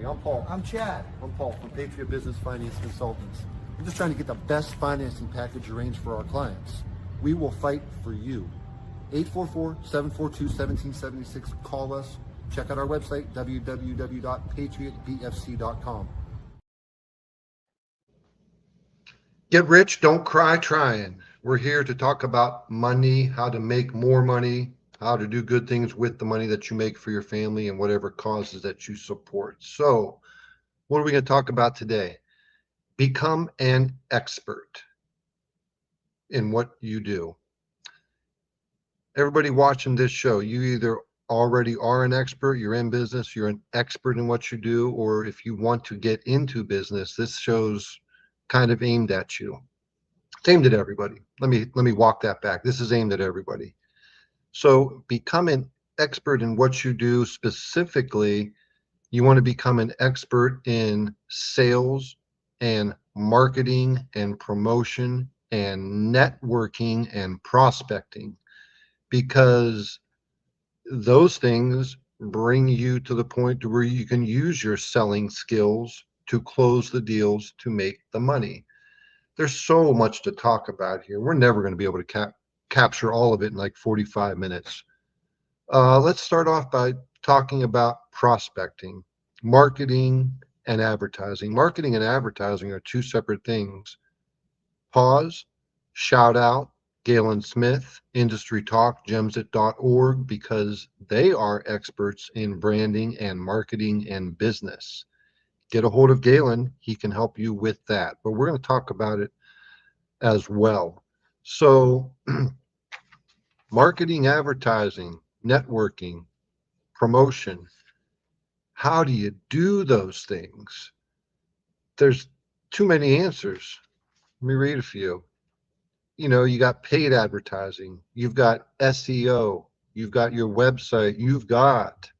everybody. I'm Paul. I'm Chad. I'm Paul from Patriot Business Finance Consultants. I'm just trying to get the best financing package arranged for our clients. We will fight for you. 844-742-1776. Call us. Check out our website, www.patriotbfc.com. Get rich, don't cry trying. We're here to talk about money, how to make more money, how to do good things with the money that you make for your family and whatever causes that you support. So, what are we going to talk about today? Become an expert in what you do. Everybody watching this show, you either already are an expert, you're in business, you're an expert in what you do, or if you want to get into business, this show's kind of aimed at you. It's aimed at everybody. Let me walk that back. This is aimed at everybody. So become an expert in what you do. Specifically, you want to become an expert in sales and marketing and promotion and networking and prospecting, because those things bring you to the point to where you can use your selling skills to close the deals to make the money. There's so much to talk about here. We're never going to be able to capture all of it in like 45 minutes. Let's start off by talking about prospecting, marketing, and advertising. Marketing and advertising are two separate things. Pause, shout out Galen Smith, Industry Talk, gemsit.org, because they are experts in branding and marketing and business. Get a hold of Galen. He can help you with that. But we're going to talk about it as well. So marketing, advertising, networking, promotion. How do you do those things? There's too many answers. Let me read a few. You know, you got paid advertising, you've got SEO, you've got your website, you've got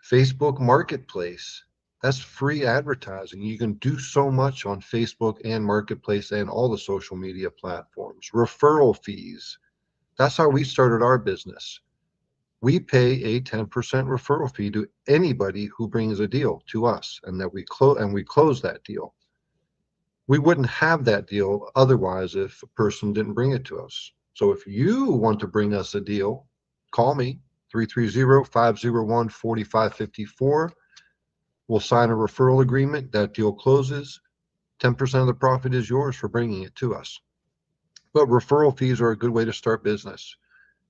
Facebook Marketplace. That's free advertising. You can do so much on Facebook and Marketplace and all the social media platforms. Referral fees. That's how we started our business. We pay a 10% referral fee to anybody who brings a deal to us, and that we close that deal. We wouldn't have that deal otherwise if a person didn't bring it to us. So if you want to bring us a deal, call me, 330-501-4554. We'll sign a referral agreement. That deal closes. 10% of the profit is yours for bringing it to us. But referral fees are a good way to start business.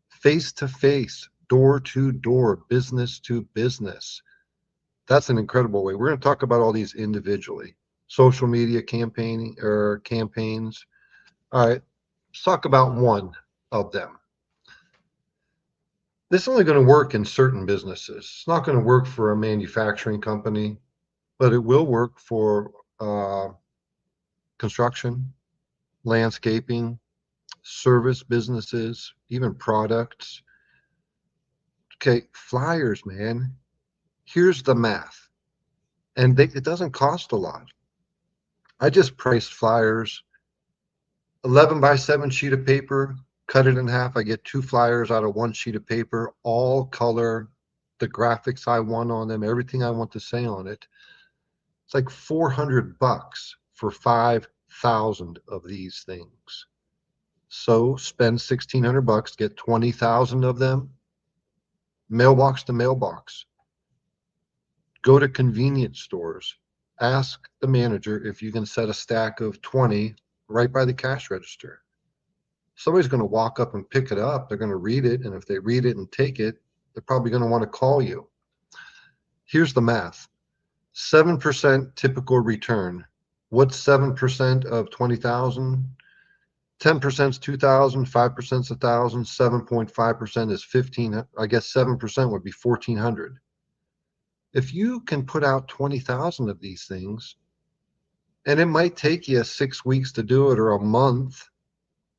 Face-to-face, door-to-door, business-to-business. That's an incredible way. We're going to talk about all these individually. Social media campaigns. All right, let's talk about one of them. This is only going to work in certain businesses. It's not going to work for a manufacturing company, but it will work for construction, landscaping, service businesses, even products. Okay, flyers, man. Here's the math. And it doesn't cost a lot. I just priced flyers, 11 by 7 sheet of paper, cut it in half. I get 2 flyers out of 1 sheet of paper, all color, the graphics I want on them, everything I want to say on it. It's like $400 for 5,000 of these things. So spend $1,600, get 20,000 of them, mailbox to mailbox. Go to convenience stores. Ask the manager if you can set a stack of 20 right by the cash register. Somebody's going to walk up and pick it up. They're going to read it. And if they read it and take it, they're probably going to want to call you. Here's the math. 7% typical return. What's 7% of 20,000? 10% is 2,000, 5% is 1,000, 7.5% is 15. I guess 7% would be 1,400. If you can put out 20,000 of these things, and it might take you 6 weeks to do it, or a month,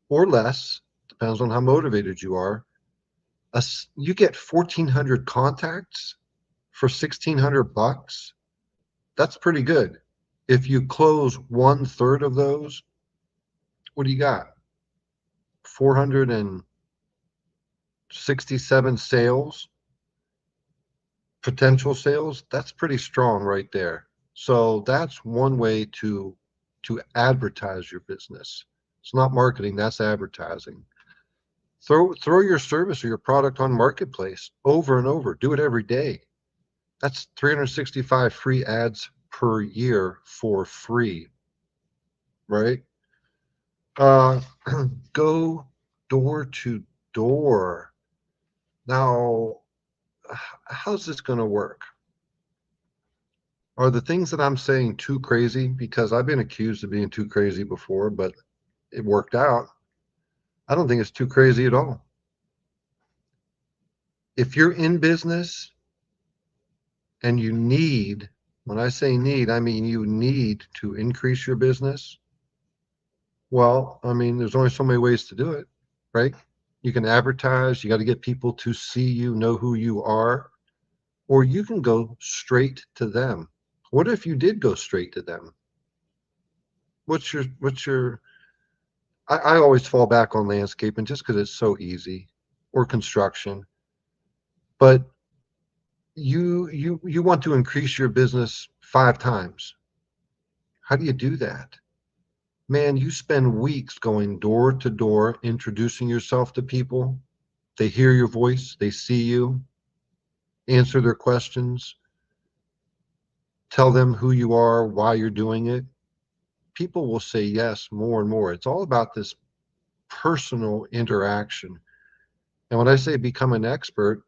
or less, depends on how motivated you are, you get 1,400 contacts for $1,600. That's pretty good. If you close 1/3 of those, what do you got? 467 sales. potential sales, that's pretty strong right there. So that's one way to advertise your business. It's not marketing, that's advertising. Throw your service or your product on marketplace over and over. Do it every day. That's 365 free ads per year for free, right? Uh, go door to door. Now, how's this going to work? Are the things that I'm saying too crazy? Because I've been accused of being too crazy before, but it worked out. I don't think it's too crazy at all. If you're in business and you need, when I say need, I mean you need to increase your business. Well, I mean, there's only so many ways to do it, right? You can advertise, you got to get people to see you, know who you are, or you can go straight to them. What if you did go straight to them? What's your I always fall back on landscaping just because it's so easy, or construction. But you want to increase your business 5 times. How do you do that? Man, you spend weeks going door to door, introducing yourself to people. They hear your voice, they see you, answer their questions, tell them who you are, why you're doing it. People will say yes more and more. It's all about this personal interaction. And when I say become an expert,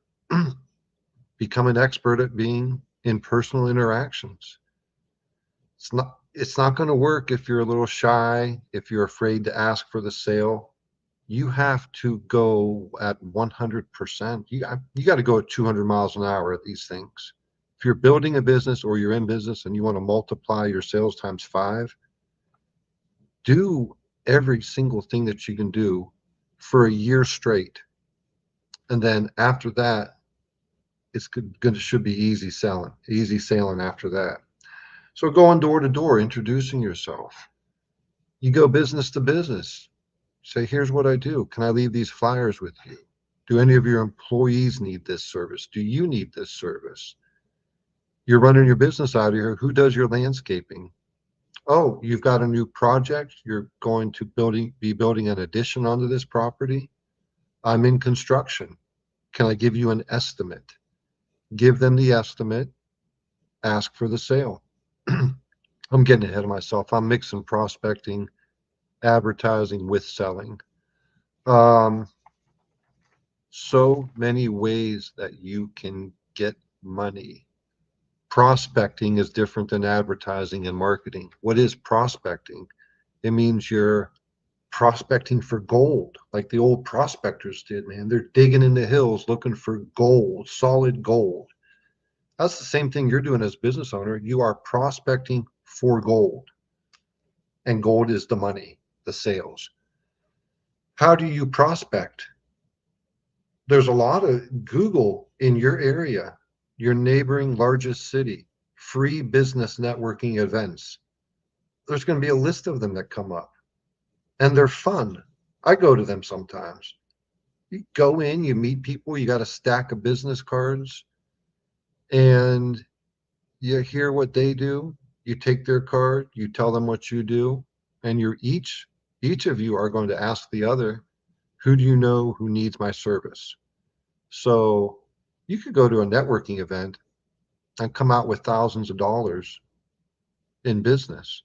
become an expert at being in personal interactions. It's not going to work if you're a little shy, if you're afraid to ask for the sale. You have to go at 100%. You got to go at 200 miles an hour at these things. If you're building a business or you're in business and you want to multiply your sales times 5, do every single thing that you can do for a year straight. And then after that, it's should be easy sailing after that. So going door to door, introducing yourself. You go business to business. Say, here's what I do. Can I leave these flyers with you? Do any of your employees need this service? Do you need this service? You're running your business out of here. Who does your landscaping? Oh, you've got a new project. You're going to be building an addition onto this property. I'm in construction. Can I give you an estimate? Give them the estimate. Ask for the sale. I'm getting ahead of myself. I'm mixing prospecting, advertising with selling. So many ways that you can get money. Prospecting is different than advertising and marketing. What is prospecting? It means you're prospecting for gold, like the old prospectors did, man. They're digging in the hills looking for gold, solid gold. That's the same thing you're doing as a business owner. You are prospecting for gold, and gold is the money, the sales. How do you prospect? There's a lot of Google in your area, your neighboring largest city, free business networking events. There's going to be a list of them that come up, and they're fun. I go to them sometimes. You go in, you meet people, you got a stack of business cards, and you hear what they do. You take their card, you tell them what you do, and you're each of you are going to ask the other, who do you know who needs my service? So you could go to a networking event and come out with thousands of dollars in business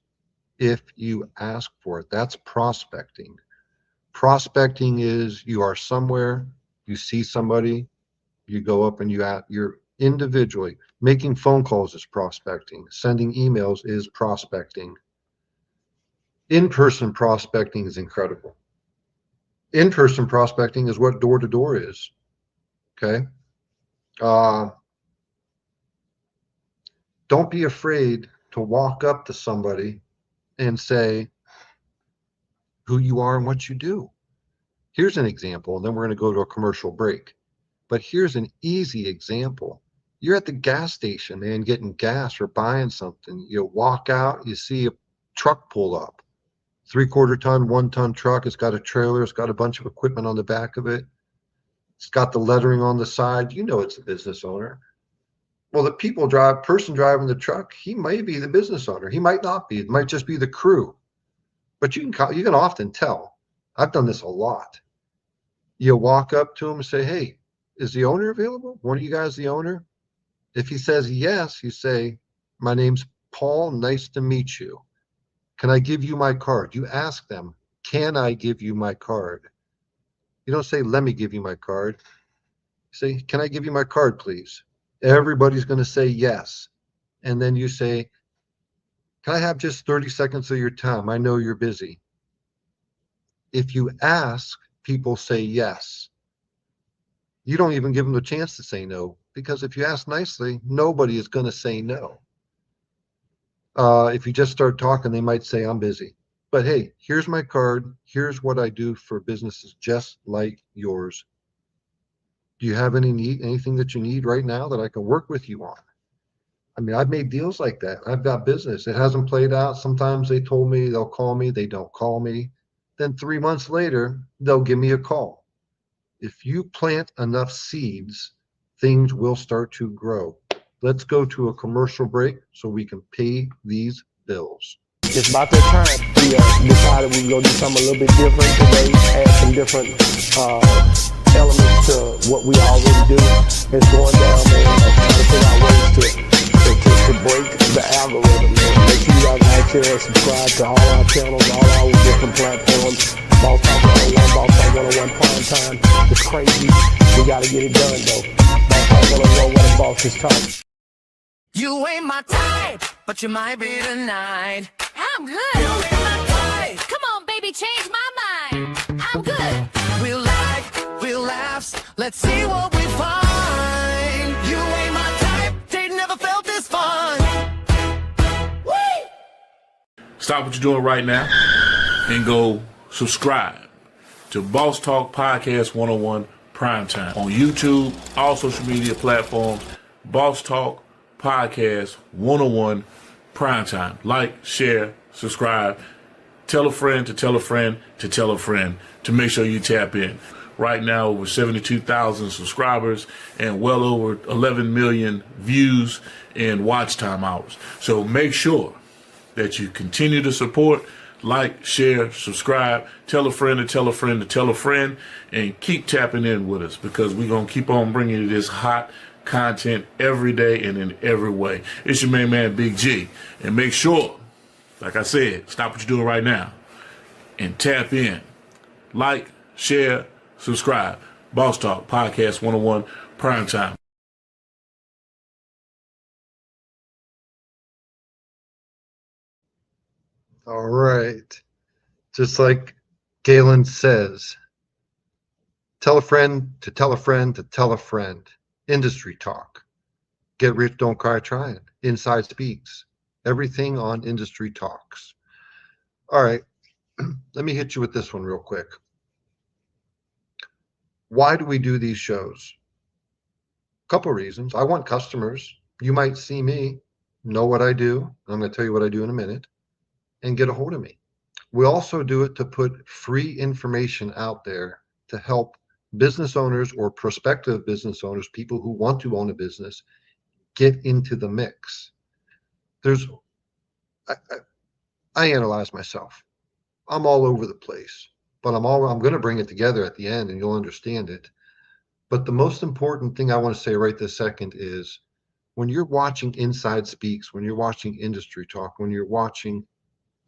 if you ask for it. That's prospecting. Prospecting is you are somewhere, you see somebody, you go up and you're individually making phone calls is prospecting. Sending emails is prospecting. In-person prospecting is incredible. In-person prospecting is what door to door is. Okay. Don't be afraid to walk up to somebody and say who you are and what you do. Here's an example, and then we're going to go to a commercial break. But here's an easy example. You're at the gas station, man, getting gas or buying something. You walk out, you see a truck pull up. 3/4 ton, 1 ton truck. It's got a trailer. It's got a bunch of equipment on the back of it. It's got the lettering on the side. You know it's a business owner. Well, the person driving the truck, he may be the business owner. He might not be. It might just be the crew. But you can often tell. I've done this a lot. You walk up to him and say, "Hey, is the owner available? One of you guys the owner?" If he says yes, you say, "My name's Paul. Nice to meet you. Can I give you my card?" You ask them, "Can I give you my card?" You don't say, "Let me give you my card." You say, "Can I give you my card, please?" Everybody's going to say yes. And then you say, "Can I have just 30 seconds of your time? I know you're busy." If you ask, people say yes. You don't even give them the chance to say no, because if you ask nicely, nobody is going to say no. If you just start talking, they might say, "I'm busy." But hey, here's my card. Here's what I do for businesses just like yours. Do you have anything that you need right now that I can work with you on? I mean, I've made deals like that. I've got business. It hasn't played out. Sometimes they told me they'll call me. They don't call me. Then 3 months later, they'll give me a call. If you plant enough seeds, things will start to grow. Let's go to a commercial break so we can pay these bills. It's about that time we decided we were going to do something a little bit different today, add some different elements to what we already do. It's going down, man, trying to figure out ways to break the algorithm, man. Make sure you guys like, share, and subscribe to all our channels, all our different platforms. Boss Talk 101, Boss Talk 101 Prime Time. It's crazy. We got to get it done, though. Boss Talk 101, what a boss is talking. You ain't my type, but you might be tonight. I'm good. You ain't my type. Come on, baby, change my mind. I'm good. We'll laughs. Let's see what we find. You ain't my type. They never felt this fun. Whee! Stop what you're doing right now and go subscribe to Boss Talk Podcast 101 Primetime on YouTube, all social media platforms. Boss Talk Podcast 101 Primetime. Like, share, subscribe. Tell a friend to tell a friend to tell a friend to make sure you tap in. Right now, over 72,000 subscribers and well over 11 million views and watch time hours. So make sure that you continue to support, like, share, subscribe, tell a friend to tell a friend to tell a friend, and keep tapping in with us, because we're going to keep on bringing you this hot content every day and in every way. It's your main man, Big G. And make sure, like I said, stop what you're doing right now and tap in. Like, share, subscribe. Boss Talk Podcast 101 Primetime. All right. Just like Galen says, tell a friend to tell a friend to tell a friend. Industry talk. Get rich, don't cry trying. Inside Speaks. Everything on Industry Talks. All right. Let me hit you with this one real quick. Why do we do these shows? A couple reasons. I want customers. You might see me, know what I do. I'm going to tell you what I do in a minute, and get a hold of me. We also do it to put free information out there to help business owners or prospective business owners, people who want to own a business, get into the mix. I analyze myself. I'm all over the place, but I'm going to bring it together at the end and you'll understand it. But the most important thing I want to say right this second is, when you're watching Inside Speaks, when you're watching Industry Talk, when you're watching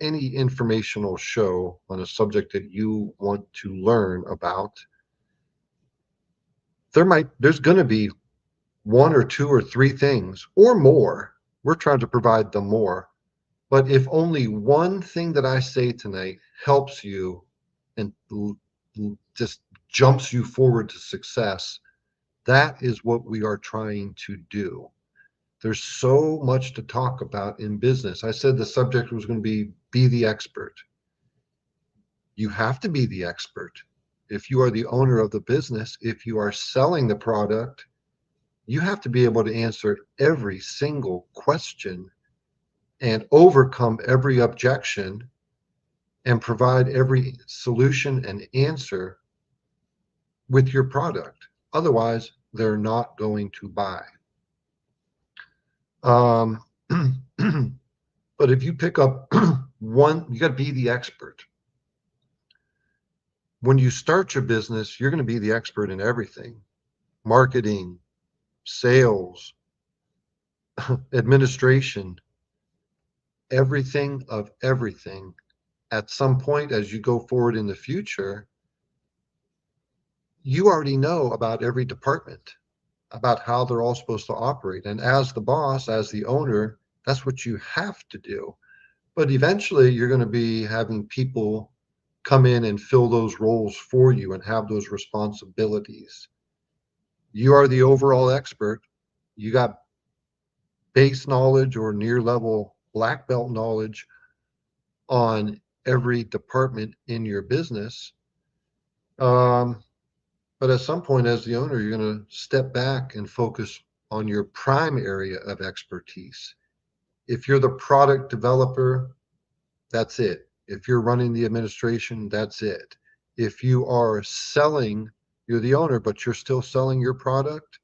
any informational show on a subject that you want to learn about, there's going to be one or two or three things or more. We're trying to provide them more. But if only one thing that I say tonight helps you and just jumps you forward to success, that is what we are trying to do. There's so much to talk about in business. I said the subject was going to be the expert. You have to be the expert. If you are the owner of the business, if you are selling the product, you have to be able to answer every single question and overcome every objection and provide every solution and answer with your product. Otherwise, they're not going to buy. Um, but if you pick up one, you got to be the expert. When you start your business, you're going to be the expert in everything: marketing, sales, administration, everything of everything. At some point, as you go forward in the future, you already know about every department, about how they're all supposed to operate. And as the boss, as the owner, that's what you have to do. But eventually, you're going to be having people come in and fill those roles for you and have those responsibilities. You are the overall expert. You got base knowledge or near level black belt knowledge on every department in your business. But at some point, as the owner, you're going to step back and focus on your prime area of expertise. If you're the product developer, that's it. If you're running the administration, that's it. If you are selling, you're the owner, but you're still selling your product,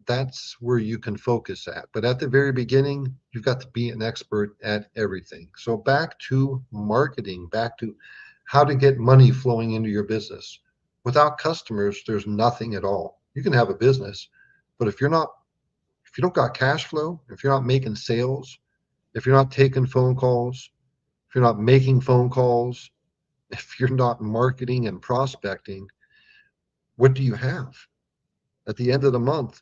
that's where you can focus at. But at the very beginning, you've got to be an expert at everything. So back to marketing, back to how to get money flowing into your business. Without customers, there's nothing at all. You can have a business, but if you don't got cash flow, if you're not making sales, if you're not taking phone calls, if you're not making phone calls, if you're not marketing and prospecting, what do you have? At the end of the month,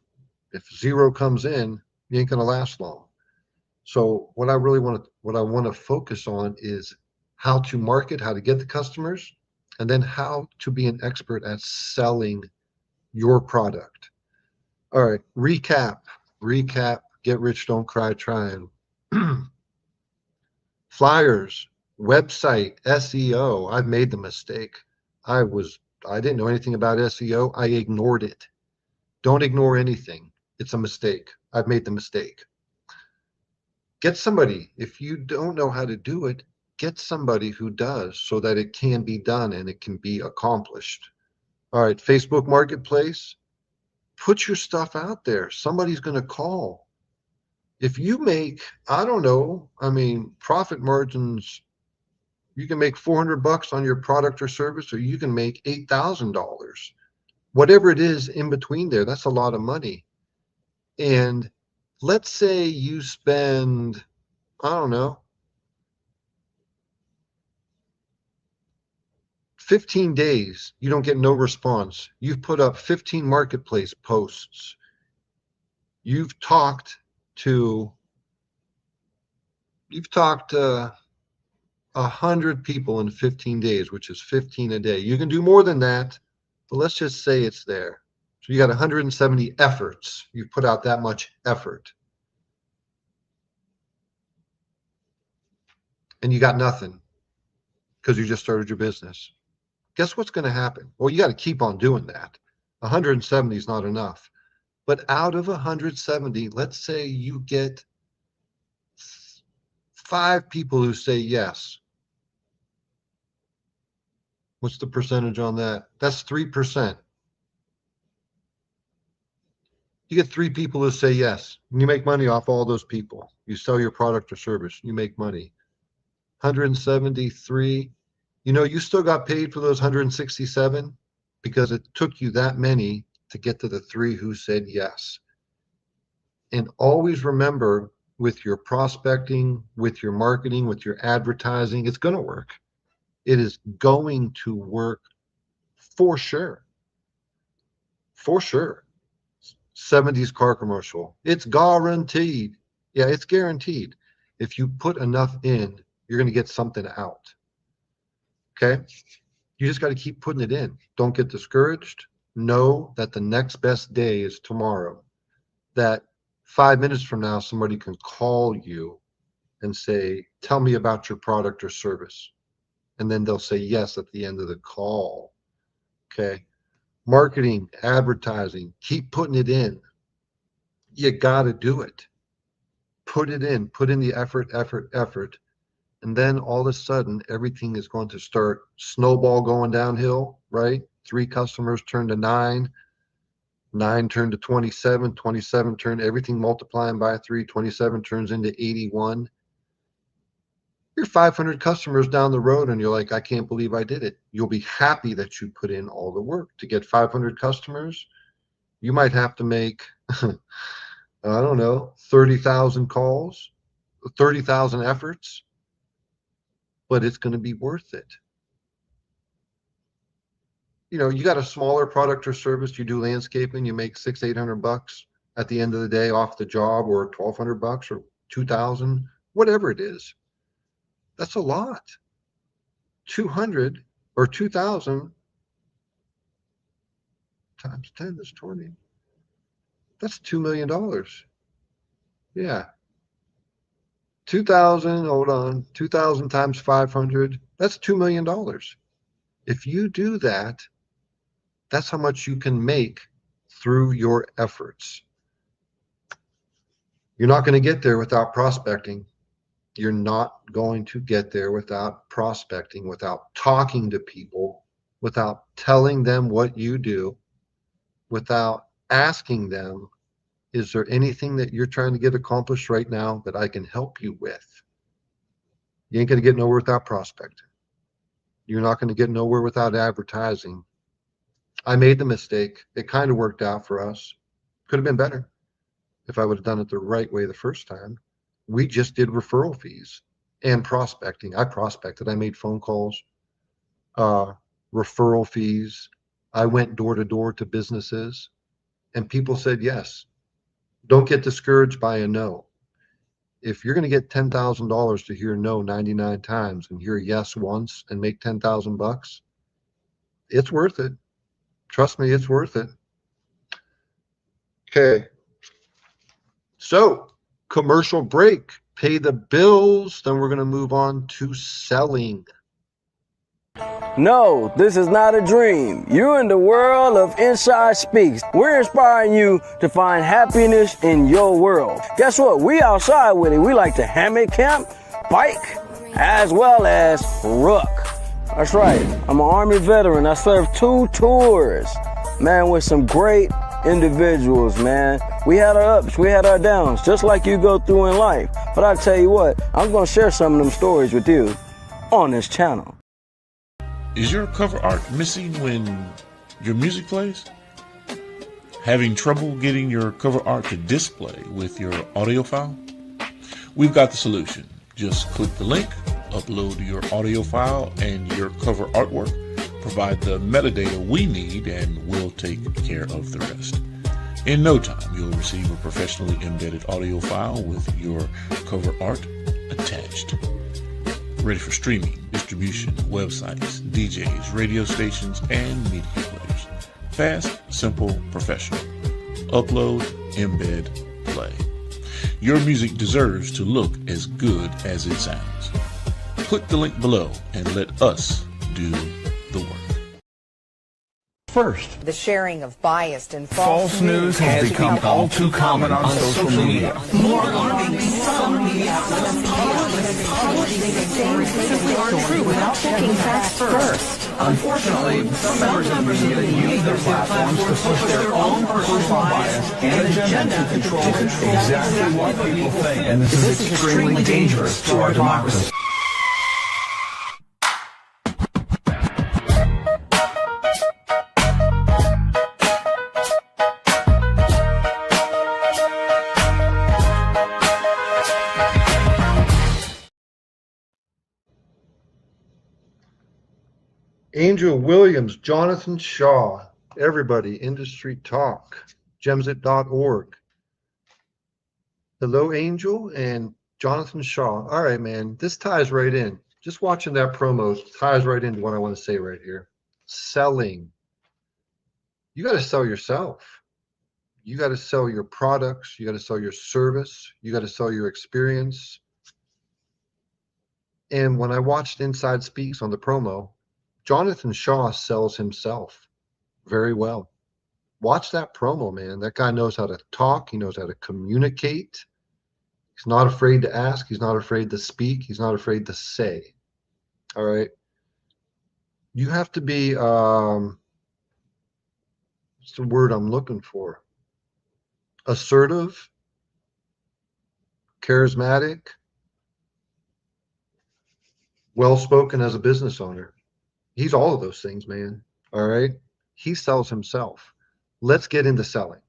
if zero comes in, you ain't going to last long. So what I want to focus on is how to market, how to get the customers, and then how to be an expert at selling your product. All right, recap, get rich, don't cry trying. Flyers, website, SEO. I've made the mistake. I didn't know anything about SEO. I ignored it. Don't ignore anything. It's a mistake. I've made the mistake. Get somebody, if you don't know how to do it, get somebody who does so that it can be done and it can be accomplished. All right, Facebook Marketplace, put your stuff out there. Somebody's going to call. If you make, I don't know, profit margins, you can make $400 on your product or service, or you can make $8,000. Whatever it is in between there, that's a lot of money. And let's say you spend, I don't know, 15 days, you don't get no response. You've put up 15 marketplace posts. You've talked to 100 people in 15 days, which is 15 a day. You can do more than that, but let's just say it's there. So you got 170 efforts. You've put out that much effort. And you got nothing because you just started your business. Guess what's going to happen? Well, you got to keep on doing that. 170 is not enough. But out of 170, let's say you get 5 people who say yes. What's the percentage on that? That's 3%. You get 3 people who say yes. And you make money off all those people. You sell your product or service. You make money. 173. You still got paid for those 167 because it took you that many to get to the 3 who said yes. And always remember, with your prospecting, with your marketing, with your advertising, it's going to work. It is going to work for sure. For sure. 70s car commercial. It's guaranteed. Yeah, it's guaranteed. If you put enough in, you're going to get something out. Okay? You just got to keep putting it in. Don't get discouraged. Know that the next best day is tomorrow. That 5 minutes from now, somebody can call you and say, tell me about your product or service. And then they'll say yes at the end of the call. Okay? Marketing, advertising, keep putting it in. You got to do it. Put it in. Put in the effort. And then all of a sudden, everything is going to start snowball going downhill, right? 3 customers turn to 9. 9 turned to 27, 27 turned, everything multiplying by 3, 27 turns into 81. You're 500 customers down the road and you're like, I can't believe I did it. You'll be happy that you put in all the work. To get 500 customers, you might have to make, I don't know, 30,000 calls, 30,000 efforts, but it's going to be worth it. You know, you got a smaller product or service, you do landscaping, you make $600-800 at the end of the day off the job, or $1,200 or 2,000, whatever it is. That's a lot. 200 or 2,000 times 10 is 20. That's $2 million. Yeah. 2,000, hold on, 2,000 times 500, that's $2 million. If you do that, that's how much you can make through your efforts. You're not going to get there without prospecting. You're not going to get there without prospecting, without talking to people, without telling them what you do, without asking them, is there anything that you're trying to get accomplished right now that I can help you with? You ain't going to get nowhere without prospecting. You're not going to get nowhere without advertising. I made the mistake. It kind of worked out for us. Could have been better if I would have done it the right way the first time. We just did referral fees and prospecting. I prospected. I made phone calls, referral fees. I went door to door to businesses, and people said yes. Don't get discouraged by a no. If you're going to get $10,000 to hear no 99 times and hear yes once and make $10,000, it's worth it. Trust me, it's worth it. Okay. So, commercial break, pay the bills. Then we're going to move on to selling. No, this is not a dream. You're in the world of Inside Speaks. We're inspiring you to find happiness in your world. Guess what? We outside with it. We like to hammock camp, bike, as well as ruck. That's right. I'm an Army veteran. I served 2 tours, man, with some great individuals, man. We had our ups, we had our downs, just like you go through in life. But I tell you what, I'm going to share some of them stories with you on this channel. Is your cover art missing when your music plays? Having trouble getting your cover art to display with your audio file? We've got the solution. Just click the link, upload your audio file and your cover artwork, provide the metadata we need, and we'll take care of the rest. In no time, you'll receive a professionally embedded audio file with your cover art attached. Ready for streaming, distribution, websites, DJs, radio stations, and media players. Fast, simple, professional. Upload, embed, play. Your music deserves to look as good as it sounds. Click the link below and let us do the work. First, The sharing of biased and false news has become all too common on social media. More alarming, some media are true without checking facts first. Unfortunately, some members of the media use their platforms to push their own personal bias and agenda to control exactly what people think. And this is extremely dangerous to our democracy. Angel Williams, Jonathan Shaw, everybody, Industry Talk, gemsit.org. Hello, Angel and Jonathan Shaw. All right, man, this ties right in. Just watching that promo ties right into what I want to say right here. Selling. You got to sell yourself. You got to sell your products. You got to sell your service. You got to sell your experience. And when I watched Inside Speaks on the promo, Jonathan Shaw sells himself very well. Watch that promo, man. That guy knows how to talk. He knows how to communicate. He's not afraid to ask. He's not afraid to speak. He's not afraid to say. All right. You have to be It's the word I'm looking for. Assertive, charismatic, well-spoken as a business owner. He's all of those things, man. All right. He sells himself. Let's get into selling.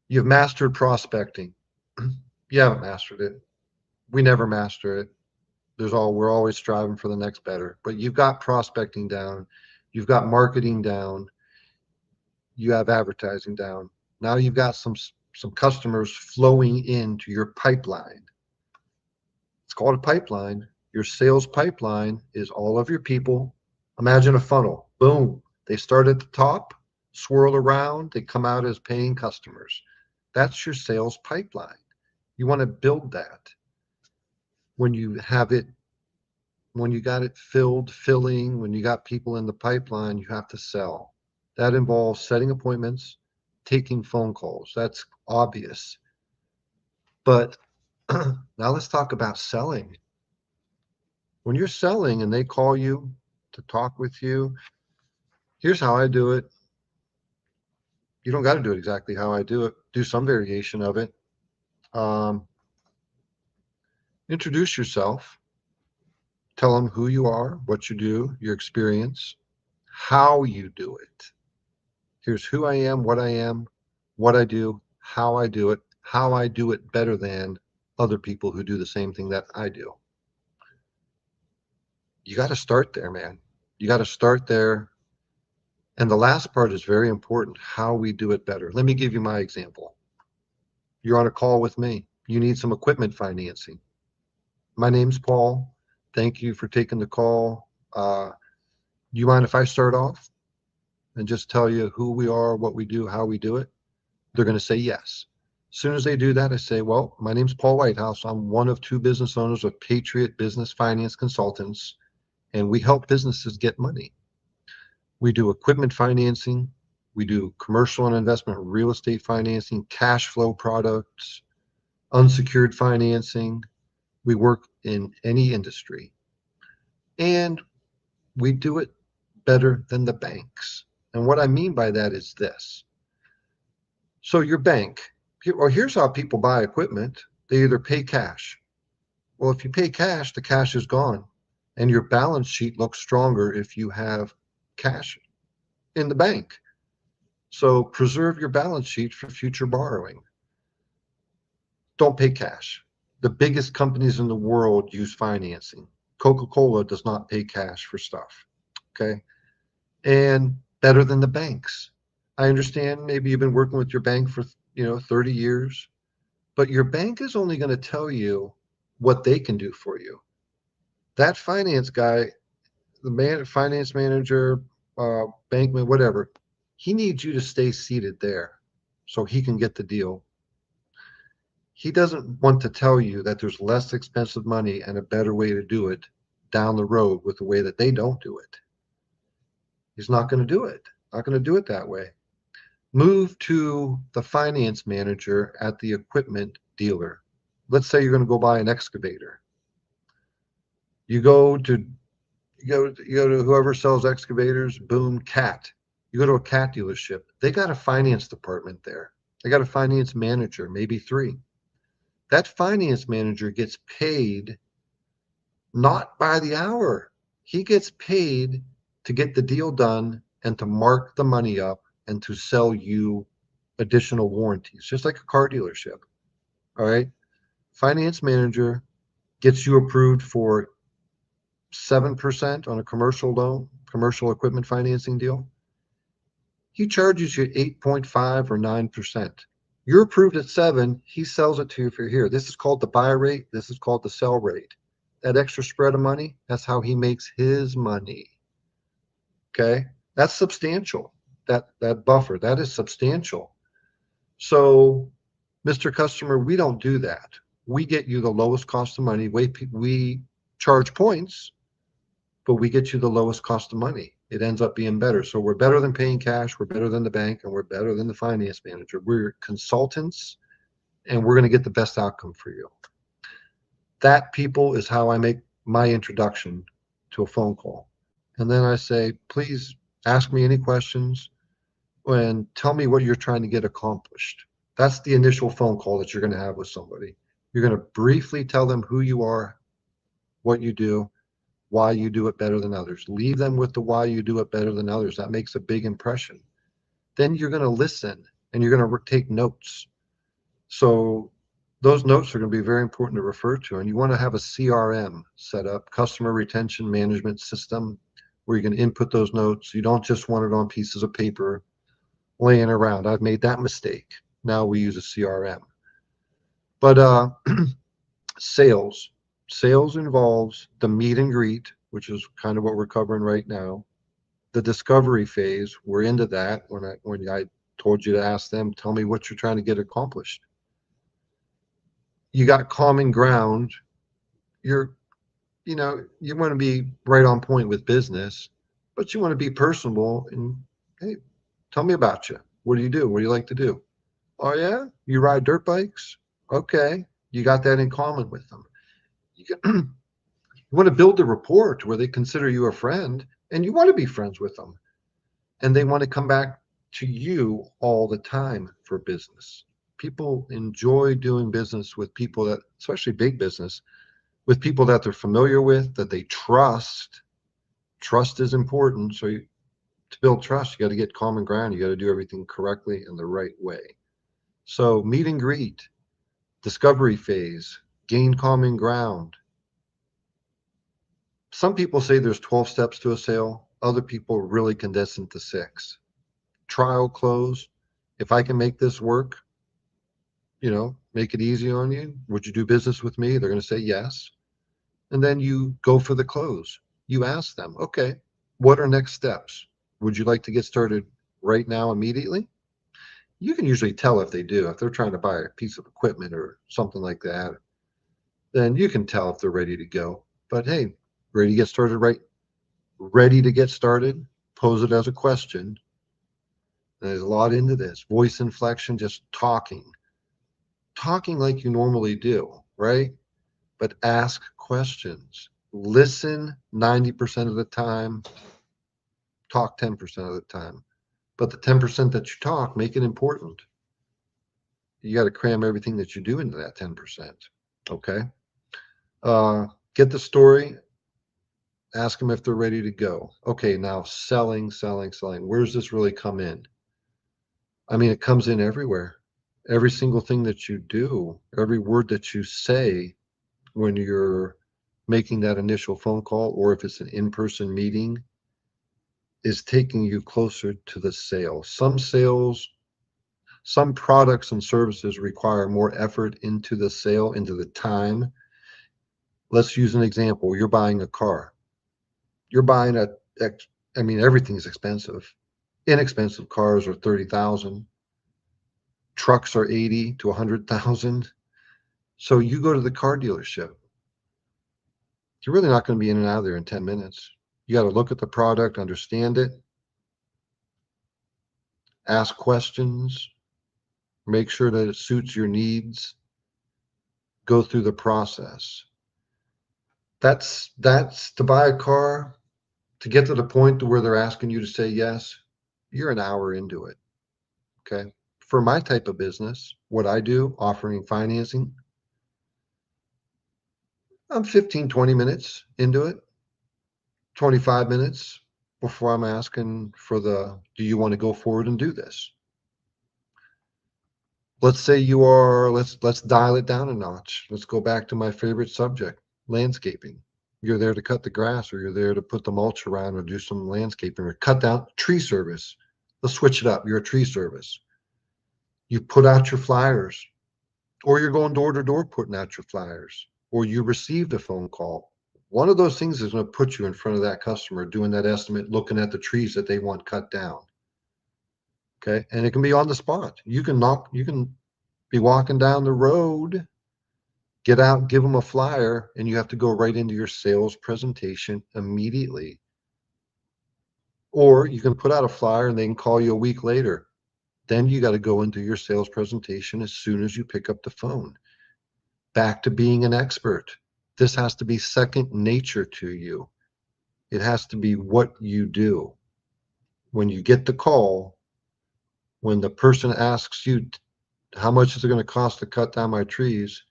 You've mastered prospecting. You haven't mastered it. We never master it. We're always striving for the next better. But you've got prospecting down. You've got marketing down. You have advertising down. Now you've got some customers flowing into your pipeline. It's called a pipeline. Your sales pipeline is all of your people. Imagine a funnel. Boom. They start at the top, swirl around, they come out as paying customers. That's your sales pipeline. You want to build that. When you have it, when you got it filling, when you got people in the pipeline, you have to sell. That involves setting appointments, taking phone calls. That's obvious. But now let's talk about selling. When you're selling and they call you to talk with you, here's how I do it. You don't got to do it exactly how I do it. Do some variation of it. Introduce yourself. Tell them who you are, what you do, your experience, how you do it. Here's who I am, what I do, how I do it better than other people who do the same thing that I do. You got to start there, man. You got to start there. And the last part is very important, how we do it better. Let me give you my example. You're on a call with me. You need some equipment financing. My name's Paul. Thank you for taking the call. Do you mind if I start off and just tell you who we are, what we do, how we do it? They're going to say yes. As soon as they do that, I say, well, my name's Paul Whitehouse. I'm one of 2 business owners of Patriot Business Finance Consultants, and we help businesses get money. We do equipment financing. We do commercial and investment real estate financing, cash flow products, unsecured financing. We work in any industry. And we do it better than the banks. And what I mean by that is this. So your bank, here's how people buy equipment. They either pay cash. Well, if you pay cash, the cash is gone. And your balance sheet looks stronger if you have cash in the bank. So preserve your balance sheet for future borrowing. Don't pay cash. The biggest companies in the world use financing. Coca-Cola does not pay cash for stuff. Okay. And better than the banks. I understand maybe you've been working with your bank for 30 years, but your bank is only going to tell you what they can do for you. That finance guy, finance manager, bankman, whatever, he needs you to stay seated there so he can get the deal. He doesn't want to tell you that there's less expensive money and a better way to do it down the road with the way that they don't do it. He's not going to do it. Not going to do it that way. Move to the finance manager at the equipment dealer. Let's say you're going to go buy an excavator. You go to whoever sells excavators, boom, Cat. You go to a Cat dealership. They got a finance department there. They got a finance manager, maybe 3. That finance manager gets paid not by the hour. He gets paid to get the deal done and to mark the money up and to sell you additional warranties, just like a car dealership. All right. Finance manager gets you approved for 7% on a commercial loan, commercial equipment financing deal. He charges you 8.5 or 9%. You're approved at 7. He sells it to you for here. This is called the buy rate. This is called the sell rate. That extra spread of money, that's how he makes his money. Okay. That's substantial. That buffer, that is substantial. So, Mr. Customer, we don't do that. We get you the lowest cost of money. We charge points, but we get you the lowest cost of money. It ends up being better. So we're better than paying cash. We're better than the bank, and we're better than the finance manager. We're consultants, and we're going to get the best outcome for you. That, people, is how I make my introduction to a phone call. And then I say, please ask me any questions. and tell me what you're trying to get accomplished. That's the initial phone call that you're going to have with somebody. You're going to briefly tell them who you are, what you do, why you do it better than others. Leave them with the why you do it better than others. That makes a big impression. Then you're going to listen and you're going to take notes. So those notes are going to be very important to refer to. And you want to have a CRM set up, customer retention management system, where you can input those notes. You don't just want it on pieces of paper laying around. I've made that mistake. Now we use a CRM. But sales. Sales involves the meet and greet, which is kind of what we're covering right now. The discovery phase, we're into that when I told you to ask them, tell me what you're trying to get accomplished. You got common ground. You want to be right on point with business, but you want to be personable and, hey, tell me about you. What do you do? What do you like to do? Oh yeah, you ride dirt bikes? Okay, you got that in common with them. You want to build a rapport to where they consider you a friend, and you want to be friends with them, and they want to come back to you all the time for business. People enjoy doing business with people that, especially big business, with people that they're familiar with, that they trust. Trust is important. So to build trust, you got to get common ground. You got to do everything correctly in the right way. So meet and greet, discovery phase, gain common ground. Some people say there's 12 steps to a sale. Other people really condense into 6. Trial close. If I can make this work, make it easy on you. Would you do business with me? They're going to say yes. And then you go for the close. You ask them, okay, what are next steps? Would you like to get started right now, immediately? You can usually tell if they do. If they're trying to buy a piece of equipment or something like that, then you can tell if they're ready to go. But hey, ready to get started, right? Ready to get started, pose it as a question. There's a lot into this. Voice inflection, just talking like you normally do, right? But ask questions. Listen 90% of the time, talk 10% of the time. But the 10% that you talk, make it important. You got to cram everything that you do into that 10%. Okay. Get the story. Ask them if they're ready to go. Okay, now selling. Where does this really come in? I mean, it comes in everywhere. Every single thing that you do, every word that you say when you're making that initial phone call, or if it's an in-person meeting, is taking you closer to the sale. Some products and services require more effort into the sale, into the time. Let's use an example. You're buying a car. You're buying everything's expensive. Inexpensive cars are 30,000. Trucks are 80 to 100,000. So you go to the car dealership. You're really not going to be in and out of there in 10 minutes. You got to look at the product, understand it, ask questions, make sure that it suits your needs, go through the process. That's to buy a car, to get to the point to where they're asking you to say yes, you're an hour into it. Okay. For my type of business, what I do, offering financing, I'm 15, 20 minutes into it, 25 minutes before I'm asking for do you want to go forward and do this? Let's say let's dial it down a notch. Let's go back to my favorite subject, landscaping. You're there to cut the grass, or you're there to put the mulch around, or do some landscaping, or cut down tree service. Let's switch it up. You're a tree service. You put out your flyers, or you're going door to door putting out your flyers, or you received a phone call. One of those things is going to put you in front of that customer doing that estimate, looking at the trees that they want cut down. Okay. And it can be on the spot. You can be walking down the road, get out, give them a flyer, and you have to go right into your sales presentation immediately. Or you can put out a flyer and they can call you a week later. Then you got to go into your sales presentation as soon as you pick up the phone. Back to being an expert. This has to be second nature to you. It has to be what you do. When you get the call, When the person asks you, how much is it going to cost to cut down my trees?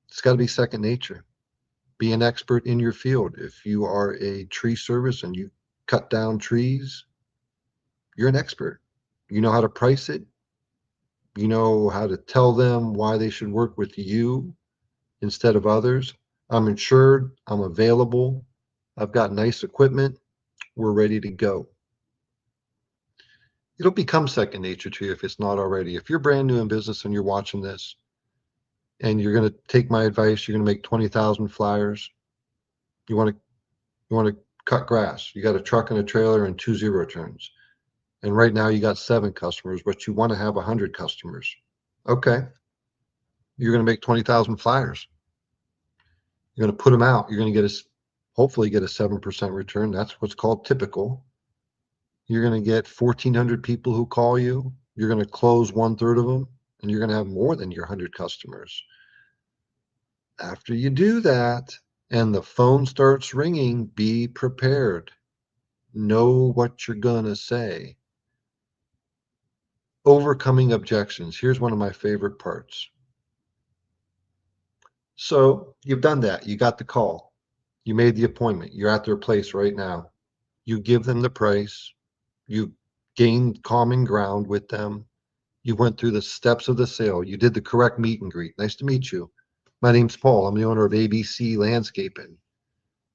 It's got to be second nature. Be an expert in your field. If you are a tree service and you cut down trees, you're an expert. You know how to price it. You know how to tell them why they should work with you instead of others. I'm insured. I'm available. I've got nice equipment. We're ready to go. It'll become second nature to you if it's not already. If you're brand new in business and you're watching this and you're going to take my advice, you're going to make 20,000 flyers. You want to cut grass. You got a truck and a trailer and 2 zero turns. And right now you got 7 customers, but you want to have 100 customers. Okay. You're going to make 20,000 flyers. You're going to put them out. You're going to hopefully get a 7% return. That's what's called typical. You're going to get 1,400 people who call you. You're going to close 1/3 of them, and you're going to have more than your 100 customers. After you do that and the phone starts ringing, be prepared. Know what you're going to say. Overcoming objections. Here's one of my favorite parts. So you've done that. You got the call. You made the appointment. You're at their place right now. You give them the price. You gained common ground with them. You went through the steps of the sale. You did the correct meet and greet. Nice to meet you. My name's Paul. I'm the owner of ABC Landscaping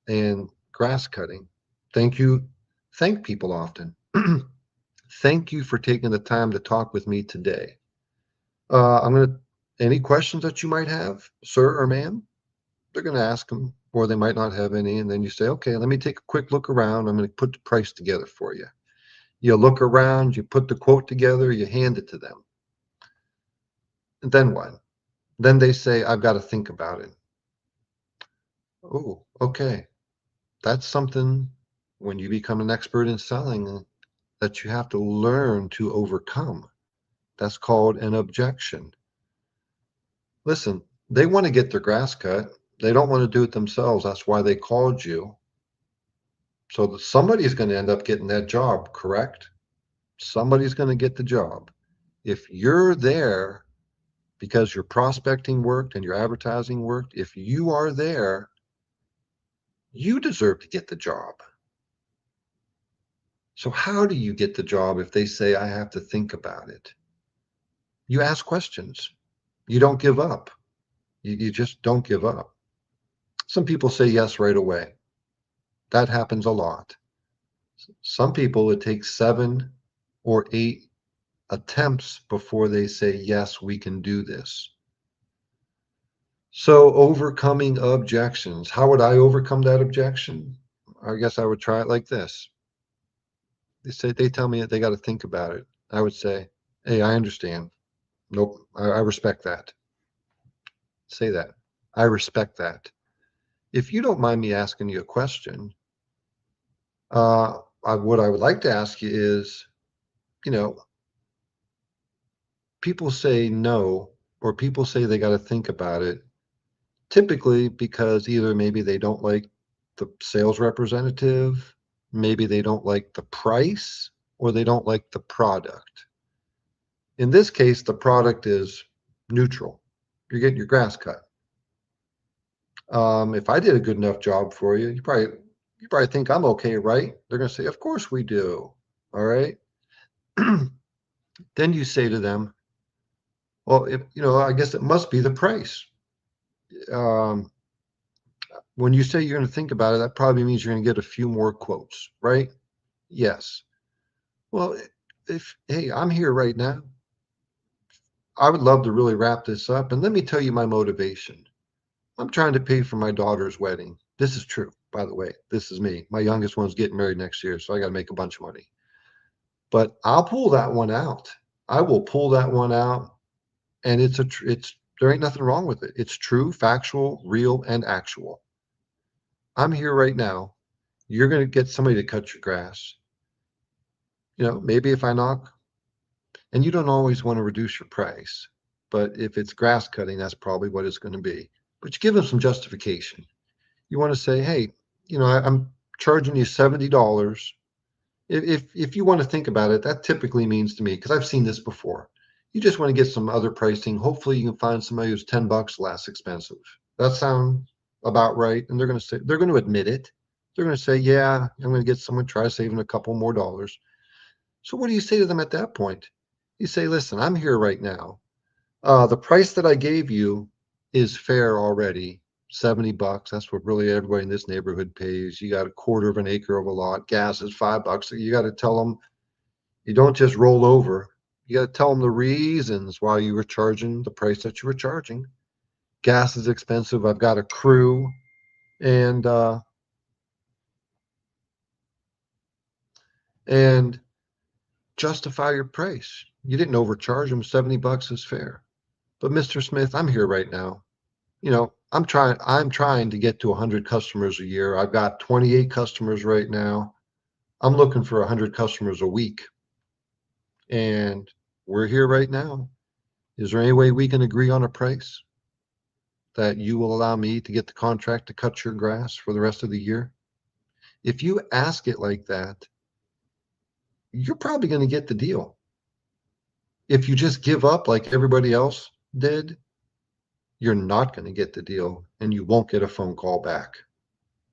and Grass Cutting. Thank you. Thank people often. Thank you for taking the time to talk with me today. Any questions that you might have, sir or ma'am? They're going to ask them, or they might not have any. And then you say, okay, let me take a quick look around. I'm going to put the price together for you. You look around, you put the quote together, you hand it to them. And then what? Then they say, I've got to think about it. Oh, okay. That's something when you become an expert in selling that you have to learn to overcome. That's called an objection. Listen, they want to get their grass cut. They don't want to do it themselves. That's why they called you. So somebody's going to end up getting that job, correct? Somebody's going to get the job. If you're there because your prospecting worked and your advertising worked, if you are there, you deserve to get the job. So how do you get the job if they say, I have to think about it? You ask questions. You don't give up. You just don't give up. Some people say yes right away. That happens a lot. Some people, it takes 7 or 8 attempts before they say, yes, we can do this. So overcoming objections. How would I overcome that objection? I guess I would try it like this. They tell me that they got to think about it. I would say, hey, I understand. Nope, I respect that. Say that. I respect that. If you don't mind me asking you a question, what I would like to ask you is, people say no, or people say they got to think about it, typically because either maybe they don't like the sales representative, maybe they don't like the price, or they don't like the product. In this case, the product is neutral. You're getting your grass cut. If I did a good enough job for you, you probably think I'm okay, right? They're going to say, of course we do. All right. Then you say to them, well, I guess it must be the price. When you say you're going to think about it, that probably means you're going to get a few more quotes, right? Yes. Well, hey, I'm here right now. I would love to really wrap this up. And let me tell you my motivation. I'm trying to pay for my daughter's wedding. This is true, by the way. This is me. My youngest one's getting married next year, so I got to make a bunch of money. But I'll pull that one out. I will pull that one out, and there ain't nothing wrong with it. It's true, factual, real, and actual. I'm here right now. You're going to get somebody to cut your grass. Maybe if I knock, and you don't always want to reduce your price, but if it's grass cutting, that's probably what it's going to be. But you give them some justification. You want to say, hey, I'm charging you $70 If you want to think about it, that typically means to me, because I've seen this before, you just want to get some other pricing. Hopefully you can find somebody who's $10 less expensive. That sound about right? And they're going to say, they're going to admit it. They're going to say, yeah, I'm going to get someone, try saving a couple more dollars. So what do you say to them at that point? You say, listen, I'm here right now. The price that I gave you is fair already. $70. That's what really everybody in this neighborhood pays. You got a quarter of an acre of a lot. Gas is $5. You got to tell them, you don't just roll over. You got to tell them the reasons why you were charging the price that you were charging. Gas is expensive. I've got a crew, and justify your price. You didn't overcharge them. $70 is fair. But Mr. Smith, I'm here right now. You know, I'm trying to get to 100 customers a year. I've got 28 customers right now. I'm looking for 100 customers a week. And we're here right now. Is there any way we can agree on a price that you will allow me to get the contract to cut your grass for the rest of the year? If you ask it like that, you're probably going to get the deal. If you just give up like everybody else did, you're not going to get the deal, and you won't get a phone call back.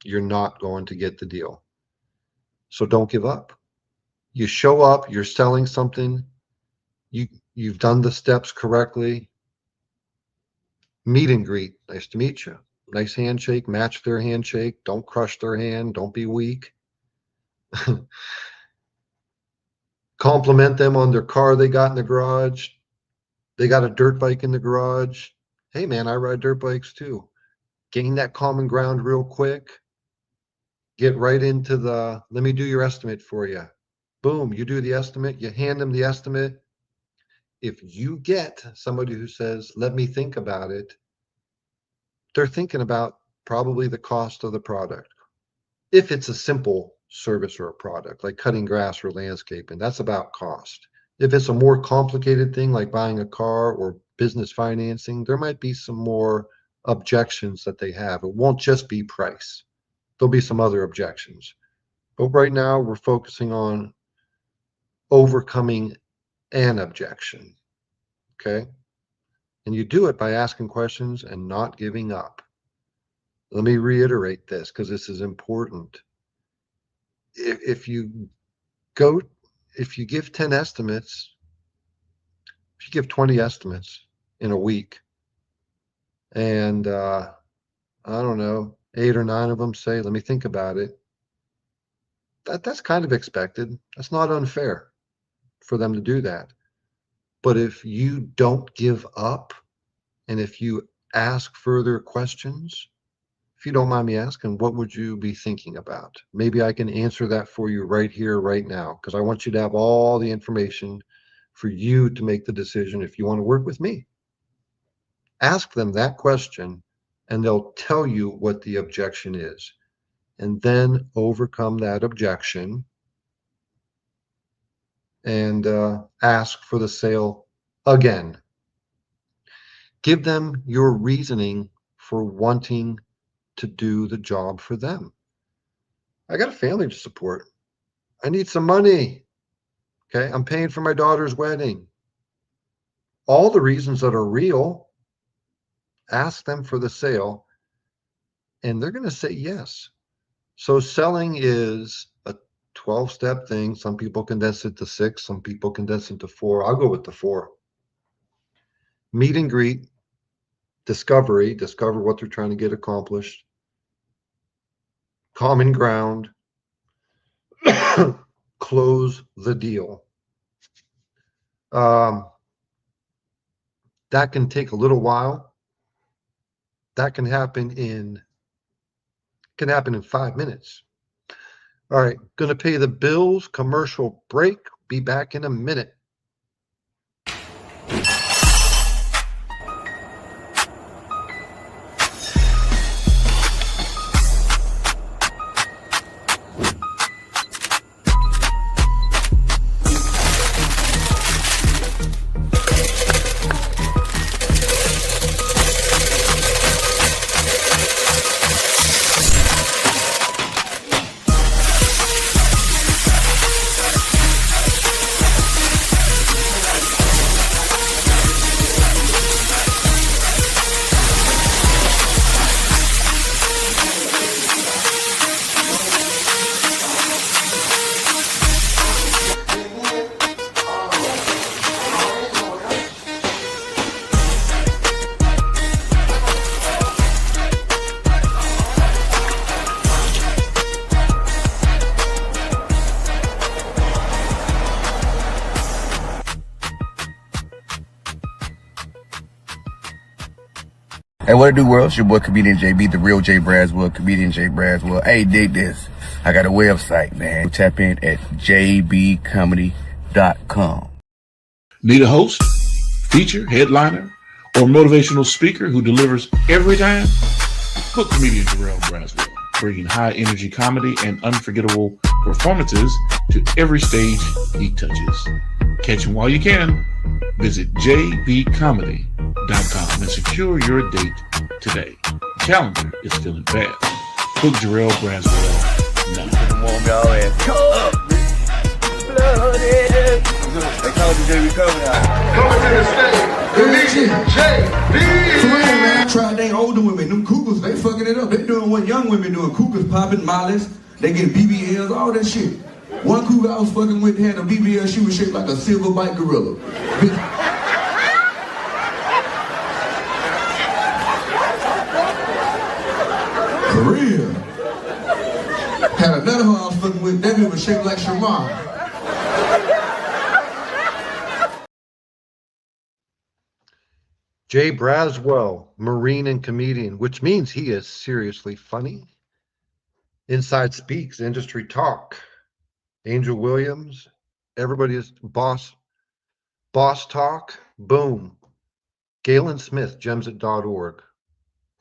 You're not going to get the deal. So don't give up. You show up, you're selling something, you've done the steps correctly. Meet and greet. Nice to meet you. Nice handshake, match their handshake. Don't crush their hand. Don't be weak. Compliment them on their car they got in the garage. They got a dirt bike in the garage. Hey man, I ride dirt bikes too. Gain that common ground real quick. Get right into the, let me do your estimate for you. Boom, you do the estimate, you hand them the estimate. If you get somebody who says, let me think about it, they're thinking about probably the cost of the product. If it's a simple service or a product, like cutting grass or landscaping, that's about cost. If it's a more complicated thing, like buying a car or business financing, there might be some more objections that they have. It won't just be price. There'll be some other objections. But right now, we're focusing on overcoming an objection, okay? And you do it by asking questions and not giving up. Let me reiterate this because this is important. If you give 10 estimates, if you give 20 estimates in a week, and I don't know, 8 or 9 of them say, let me think about it, that's kind of expected. That's not unfair for them to do that. But if you don't give up, and if you ask further questions, if you don't mind me asking, what would you be thinking about? Maybe I can answer that for you right here, right now, because I want you to have all the information for you to make the decision if you want to work with me. Ask them that question, and they'll tell you what the objection is. And then overcome that objection and ask for the sale again. Give them your reasoning for wanting to do the job for them. I got a family to support. I need some money. Okay, I'm paying for my daughter's wedding. All the reasons that are real, ask them for the sale, and they're going to say yes. So selling is a 12-step thing. Some people condense it to 6. Some people condense it to 4. I'll go with the 4. Meet and greet. Discover what they're trying to get accomplished. Common ground. Close the deal. That can take a little while. That can happen in 5 minutes. All right, going to pay the bills. Commercial break. Be back in a minute. Hey, what it do, world? It's your boy, comedian JB, the real J Braswell, comedian J Braswell. Hey, dig this. I got a website, man. Tap in at jbcomedy.com. Need a host, feature, headliner, or motivational speaker who delivers every time? Book comedian Terrell Braswell, bringing high-energy comedy and unforgettable performances to every stage he touches. Catch him while you can. Visit jbcomedy.com and secure your date today. Calendar is filling fast. Book Jarrell Braswell now. Come on, y'all, and come up. Blooded. They call it JB Comedy. Coming to the stage, comedian JB. Man, I tried they older women, them cougars, they fucking it up. They doing what young women doing, cougars popping, mollies, they get BBLs, all that shit. One cougar I was fucking with had a BBL, she was shaped like a silverback gorilla. For real. Had another one I was fucking with, that bitch was shaped like Shamar. Jay Braswell, Marine and comedian, which means he is seriously funny. Inside Speaks, Industry Talk. Angel Williams, everybody is Boss Talk, boom. Galen Smith, gemsit.org.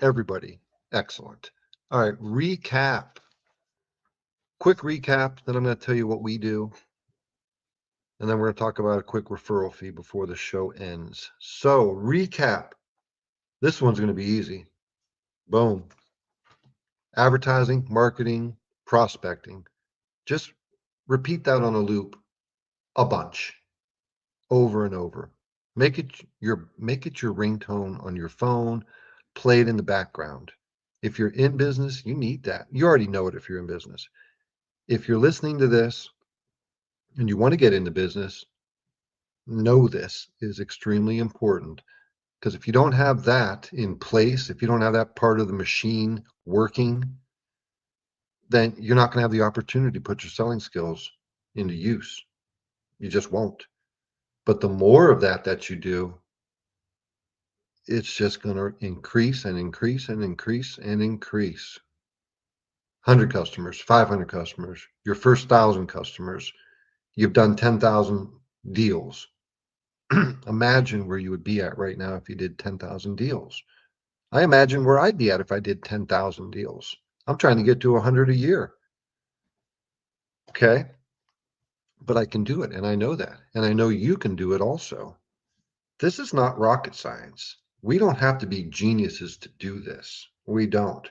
Everybody, excellent. All right, recap. Quick recap, then I'm going to tell you what we do. And then we're going to talk about a quick referral fee before the show ends. So, recap. This one's going to be easy. Boom. Advertising, marketing, prospecting. Just repeat that on a loop a bunch, over and over. Make it your ringtone on your phone. Play it in the background. If you're in business, you need that. You already know it if you're in business. If you're listening to this and you want to get into business, know this is extremely important. Because if you don't have that in place, if you don't have that part of the machine working, then you're not going to have the opportunity to put your selling skills into use. You just won't. But the more of that you do, it's just going to increase and increase and increase and increase. 100 customers, 500 customers, your first 1,000 customers, you've done 10,000 deals. Imagine where you would be at right now if you did 10,000 deals. I imagine where I'd be at if I did 10,000 deals. I'm trying to get to 100 a year. Okay? But I can do it, and I know that. And I know you can do it also. This is not rocket science. We don't have to be geniuses to do this. We don't.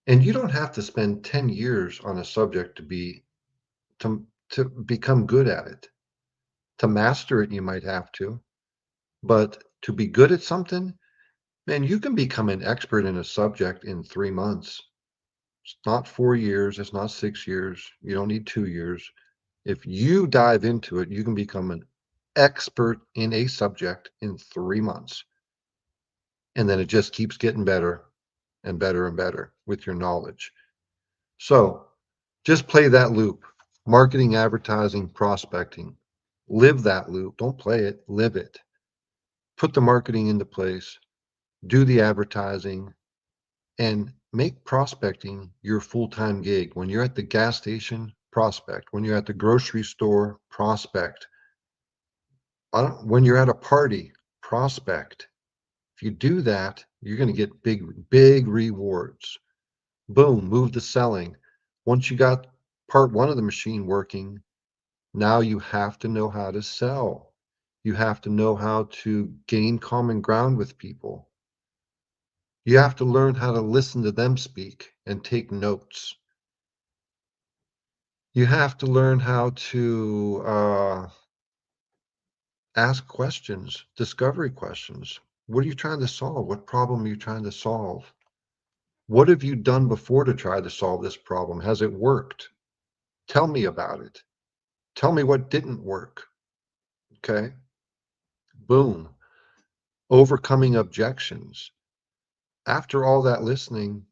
And you don't have to spend 10 years on a subject to become good at it. To master it, you might have to. But to be good at something, man, you can become an expert in a subject in 3 months. It's not 4 years. It's not 6 years. You don't need 2 years. If you dive into it, you can become an expert in a subject in 3 months. And then it just keeps getting better and better and better with your knowledge. So just play that loop. Marketing, advertising, prospecting. Live that loop. Don't play it, live it. Put the marketing into place. Do the advertising. And make prospecting your full-time gig. When you're at the gas station, prospect. When you're at the grocery store, prospect. When you're at a party, prospect. If you do that, you're going to get big rewards. Boom, move to selling. Once you got part one of the machine working, now you have to know how to sell. You have to know how to gain common ground with people. You have to learn how to listen to them speak and take notes. You have to learn how to ask questions, discovery questions. What are you trying to solve? What problem are you trying to solve? What have you done before to try to solve this problem? Has it worked? Tell me about it. Tell me what didn't work. Okay? Boom. Overcoming objections. After all that listening,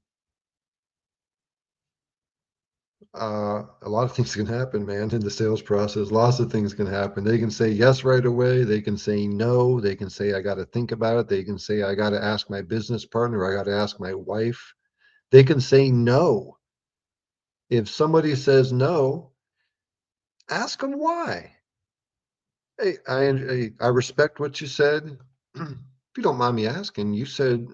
A lot of things can happen, man, in the sales process. Lots of things can happen. They can say yes right away. They can say no. They can say, I got to think about it. They can say, I got to ask my business partner. I got to ask my wife. They can say no. If somebody says no, ask them why. Hey, I respect what you said. If you don't mind me asking, you said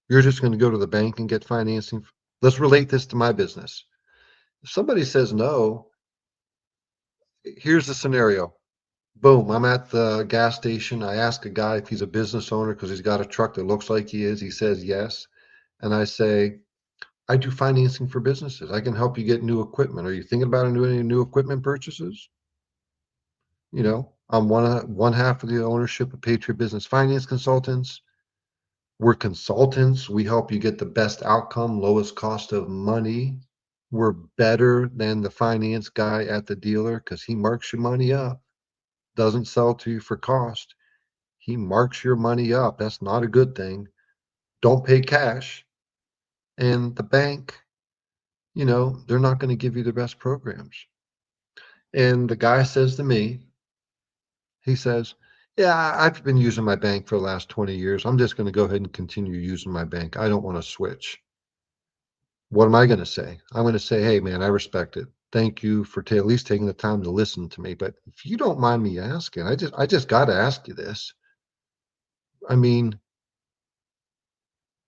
you're just going to go to the bank and get financing. Let's relate this to my business. If somebody says no, here's the scenario. Boom, I'm at the gas station. I ask a guy if he's a business owner because he's got a truck that looks like he is. He says yes. And I say, I do financing for businesses. I can help you get new equipment. Are you thinking about doing any new equipment purchases? You know, I'm one half of the ownership of Patriot Business Finance Consultants. We're consultants. We help you get the best outcome, lowest cost of money. We're better than the finance guy at the dealer because he marks your money up, doesn't sell to you for cost. He marks your money up. That's not a good thing. Don't pay cash. And the bank, you know, they're not going to give you the best programs. And the guy says to me, he says, yeah, I've been using my bank for the last 20 years. I'm just going to go ahead and continue using my bank. I don't want to switch. What am I going to say? I'm going to say, hey, man, I respect it. Thank you for at least taking the time to listen to me. But if you don't mind me asking, I just got to ask you this. I mean,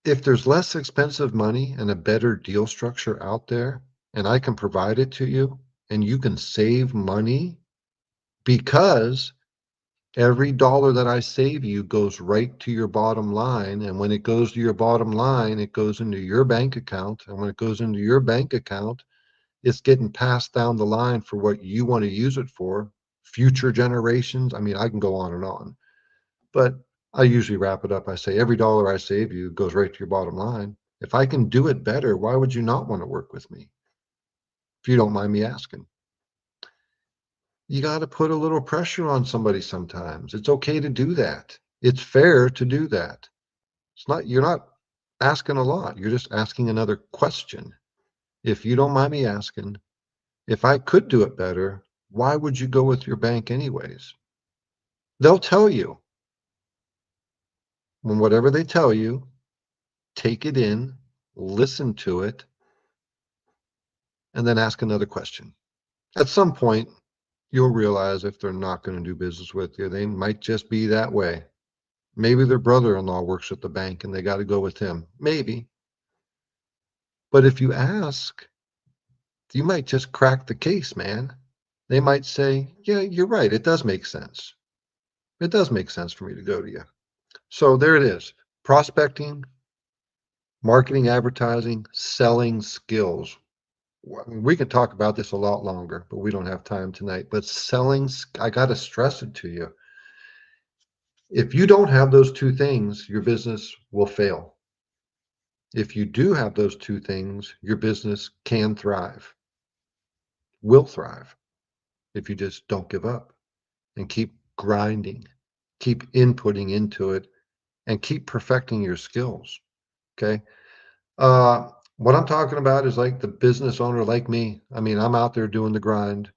if there's less expensive money and a better deal structure out there, and I can provide it to you, and you can save money because every dollar that I save you goes right to your bottom line. And when it goes to your bottom line, it goes into your bank account. And when it goes into your bank account, it's getting passed down the line for what you want to use it for, future generations. I mean, I can go on and on, but I usually wrap it up. I say, every dollar I save you goes right to your bottom line. If I can do it better, why would you not want to work with me? If you don't mind me asking. You got to put a little pressure on somebody sometimes. It's okay to do that. It's fair to do that. It's not, you're not asking a lot. You're just asking another question. If you don't mind me asking, if I could do it better, why would you go with your bank anyways? They'll tell you. When whatever they tell you, take it in, listen to it, and then ask another question. At some point, you'll realize if they're not going to do business with you, they might just be that way. Maybe their brother-in-law works at the bank and they got to go with him. Maybe. But if you ask, you might just crack the case, man. They might say, yeah, you're right. It does make sense. It does make sense for me to go to you. So there it is. Prospecting, marketing, advertising, selling skills. We could talk about this a lot longer, but we don't have time tonight. But selling, I got to stress it to you. If you don't have those two things, your business will fail. If you do have those two things, your business can thrive, will thrive, if you just don't give up and keep grinding, keep inputting into it, and keep perfecting your skills. Okay. What I'm talking about is like the business owner like me. I mean, I'm out there doing the grind.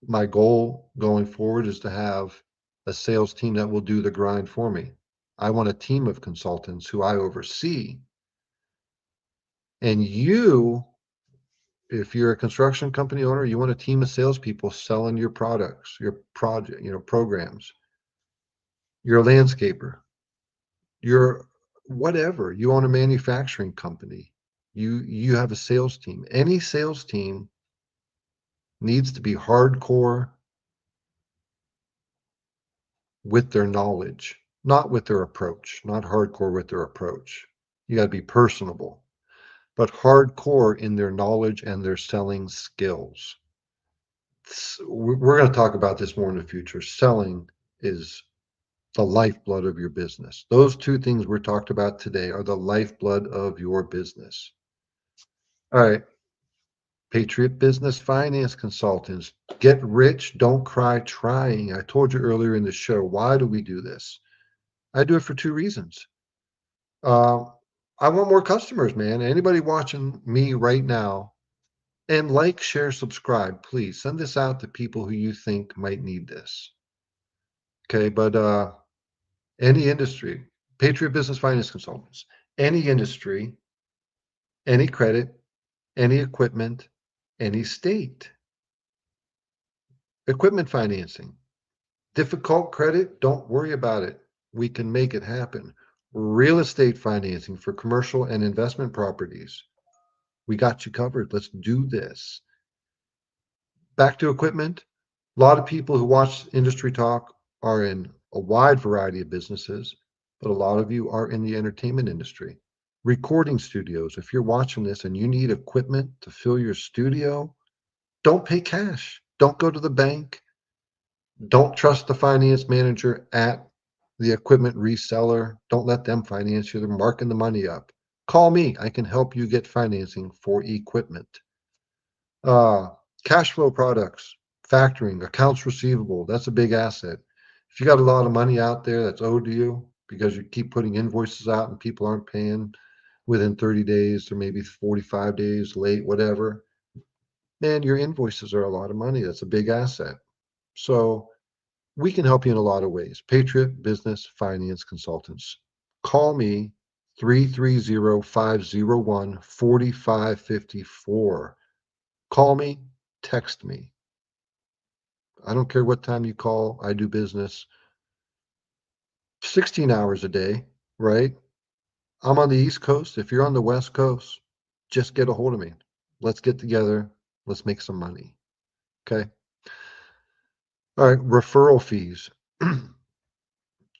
My goal going forward is to have a sales team that will do the grind for me. I want a team of consultants who I oversee. And you, if you're a construction company owner, you want a team of salespeople selling your products, your project, programs. You're a landscaper. You're whatever. You own a manufacturing company. You have a sales team. Any sales team needs to be hardcore with their knowledge, not with their approach, not hardcore with their approach. You got to be personable, but hardcore in their knowledge and their selling skills. We're going to talk about this more in the future. Selling is the lifeblood of your business. Those two things we're talked about today are the lifeblood of your business. All right. Patriot Business Finance Consultants. Get rich, don't cry trying. I told you earlier in the show, why do we do this? I do it for two reasons. I want more customers, man. Anybody watching me right now, And like, share, subscribe, please. Send this out to people who you think might need this. Okay, but any industry, Patriot Business Finance Consultants, any industry, any credit, any equipment, any state. Equipment financing. Difficult credit, don't worry about it. We can make it happen. Real estate financing for commercial and investment properties. We got you covered. Let's do this. Back to equipment. A lot of people who watch Industry Talk are in a wide variety of businesses, but a lot of you are in the entertainment industry. Recording studios. If you're watching this and you need equipment to fill your studio, don't pay cash. Don't go to the bank. Don't trust the finance manager at the equipment reseller. Don't let them finance you. They're marking the money up. Call me. I can help you get financing for equipment. Cash flow products, factoring, accounts receivable. That's a big asset. If you got a lot of money out there that's owed to you because you keep putting invoices out and people aren't paying within 30 days or maybe 45 days late, whatever, man, your invoices are a lot of money. That's a big asset. So we can help you in a lot of ways. Patriot Business Finance Consultants. Call me 330-501-4554. Call me, text me. I don't care what time you call. I do business 16 hours a day, right? I'm on the East Coast. If you're on the West Coast, just get a hold of me. Let's get together. Let's make some money. Okay. All right. Referral fees.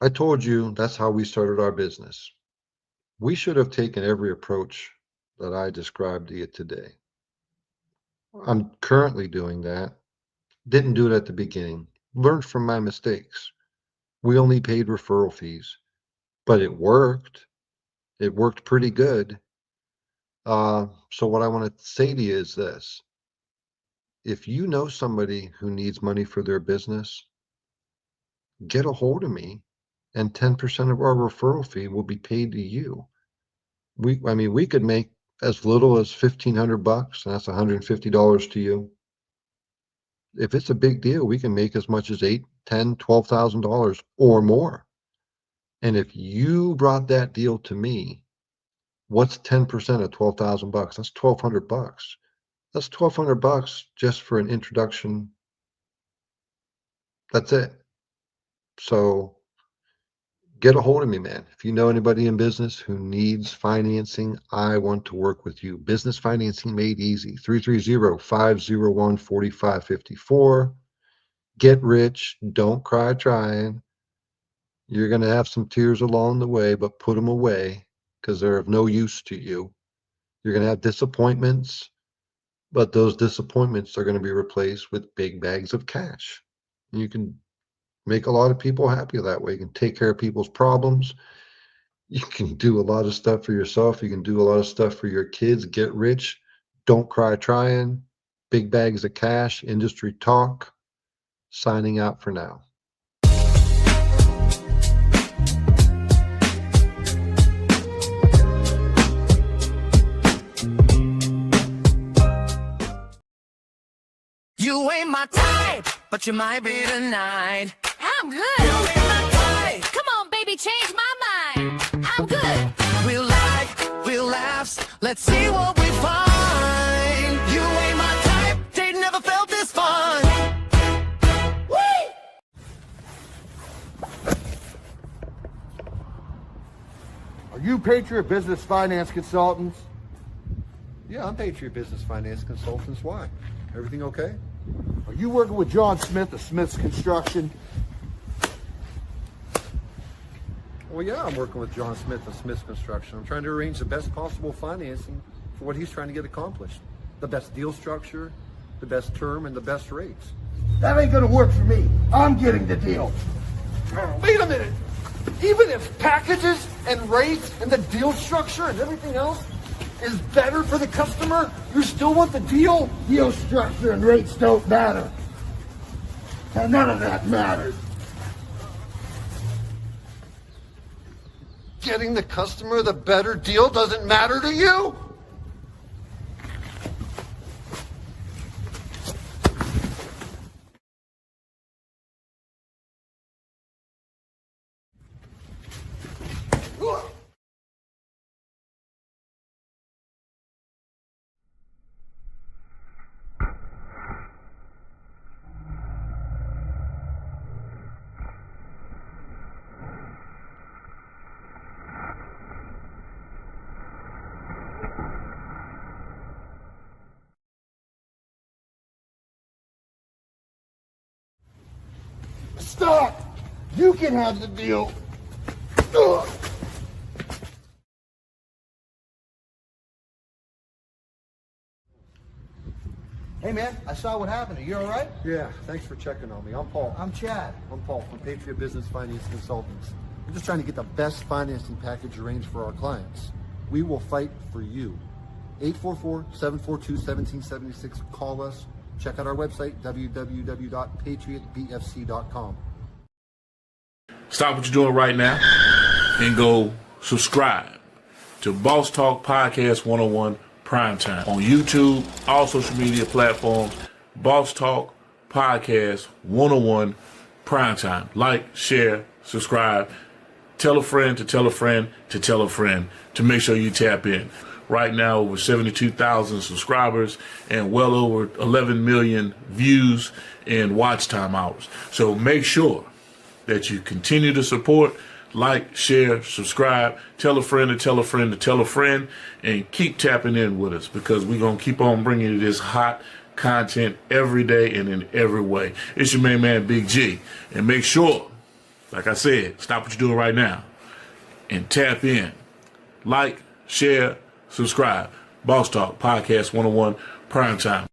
I told you that's how we started our business. We should have taken every approach that I described to you today. I'm currently doing that. Didn't do it at the beginning. Learned from my mistakes. We only paid referral fees, but it worked. It worked pretty good. So what I want to say to you is this. If you know somebody who needs money for their business, get a hold of me and 10% of our referral fee will be paid to you. We could make as little as $1,500, and that's $150 to you. If it's a big deal, we can make as much as $8,000, $10,000, $12,000 or more. And if you brought that deal to me, what's 10% of $12,000? That's $1,200. That's $1,200 just for an introduction. That's it. So get a hold of me, man. If you know anybody in business who needs financing, I want to work with you. Business financing made easy. 330-501-4554. Get rich. Don't cry trying. You're going to have some tears along the way, but put them away because they're of no use to you. You're going to have disappointments, but those disappointments are going to be replaced with big bags of cash. You can make a lot of people happy that way. You can take care of people's problems. You can do a lot of stuff for yourself. You can do a lot of stuff for your kids. Get rich. Don't cry trying. Big bags of cash. Industry Talk. Signing out for now. You ain't my type, but you might be tonight. I'm good. You ain't my type. Come on, baby, change my mind. I'm good. We'll laugh, we'll laugh. Let's see what we find. You ain't my type. They never felt this fun. Whee! Are you Patriot Business Finance Consultants? Yeah, I'm Patriot Business Finance Consultants. Why? Everything okay? Are you working with John Smith of Smith's Construction? Well, yeah, I'm working with John Smith of Smith's Construction. I'm trying to arrange the best possible financing for what he's trying to get accomplished. The best deal structure, the best term, and the best rates. That ain't gonna work for me. I'm getting the deal. Wait a minute. Even if packages and rates and the deal structure and everything else is better for the customer, you still want the deal? Deal structure and rates don't matter. And none of that matters. Getting the customer the better deal doesn't matter to you? Stop! You can have the deal. Ugh. Hey man, I saw what happened. Are you all right? Yeah, thanks for checking on me. I'm Paul. I'm Chad. I'm Paul from Patriot Business Finance Consultants. We're just trying to get the best financing package arranged for our clients. We will fight for you. 844-742-1776. Call us. Check out our website, www.patriotbfc.com. Stop what you're doing right now and go subscribe to Boss Talk Podcast 101 Primetime on YouTube, all social media platforms. Boss Talk Podcast 101 Primetime. Like, share, subscribe. Tell a friend to tell a friend to tell a friend to make sure you tap in. Right now, over 72,000 subscribers and well over 11 million views and watch time hours. So make sure that you continue to support, like, share, subscribe, tell a friend to tell a friend to tell a friend, and keep tapping in with us because we're going to keep on bringing you this hot content every day and in every way. It's your main man, Big G. And make sure, like I said, stop what you're doing right now and tap in. Like, share, subscribe. Boss Talk Podcast 101 Primetime.